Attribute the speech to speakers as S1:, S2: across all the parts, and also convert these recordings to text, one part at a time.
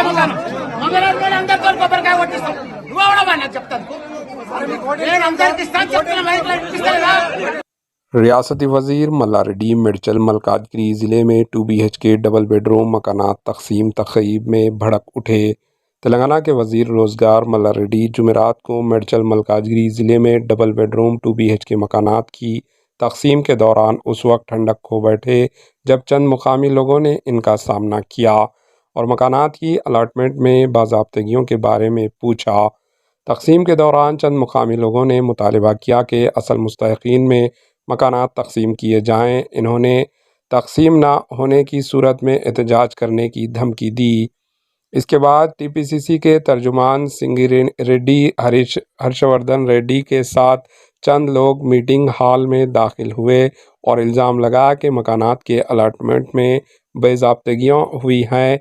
S1: మగరాజు అందరు తోడు కొబ్బరికాయ కొట్టిస్తాం నువ్వు అవడమా నాకు చెప్తాను నేను అందరికి ఇస్తాను చెప్తున్నా మైక్ లైట్ ఇస్తాను
S2: रियासती वज़ीर मल्ला रेड्डी मिर्चल मलकाजगिरी ज़िले में 2 BHK डबल बेडरूम मकानात तकसीम तक़रीब में भड़क उठे। तेलंगाना के वज़ीर रोज़गार मल्ला रेड्डी जुमेरात को मिर्चल मलकाजगिरी ज़िले में डबल बेडरूम 2 BHK मकानात की तकसीम के दौरान उस वक्त ठंडक खो बैठे जब चंद मुकामी लोगों ने इनका सामना किया और मकानात की अलाटमेंट में बाज़ाब्तगियों के बारे में पूछा। तकसीम के दौरान चंद मुकामी लोगों ने मुतालबा किया कि असल मुस्तहिक़ीन में मकानात तकसीम किए जाएं। इन्होंने तकसीम ना होने की सूरत में एहतजाज करने की धमकी दी। इसके बाद TPCC के तर्जुमान सिंगी रेड्डी हर्षवर्धन रेड्डी के साथ चंद लोग मीटिंग हॉल में दाखिल हुए और इल्ज़ाम लगाया कि मकानात के अलाटमेंट में बेज़ाब्तगियाँ हुई हैं।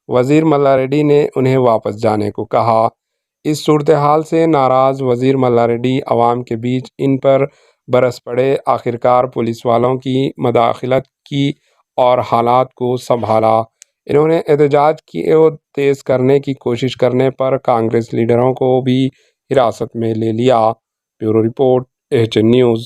S2: वज़ीर मल्ला रेड्डी ने उन्हें वापस जाने को कहा। इस सूरत हाल से नाराज़ वज़ीर मल्ला रेड्डी अवाम के बीच इन पर बरस पड़े। आखिरकार पुलिस वालों की मदाखिलत की और हालात को संभाला। इन्होंने एहतजाज की तेज़ करने की कोशिश करने पर कांग्रेस लीडरों को भी हिरासत में ले लिया। Bureau report AHN news.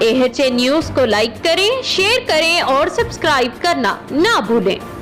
S3: AHN news को लाइक करें, शेयर करें और सब्सक्राइब करना ना भूलें।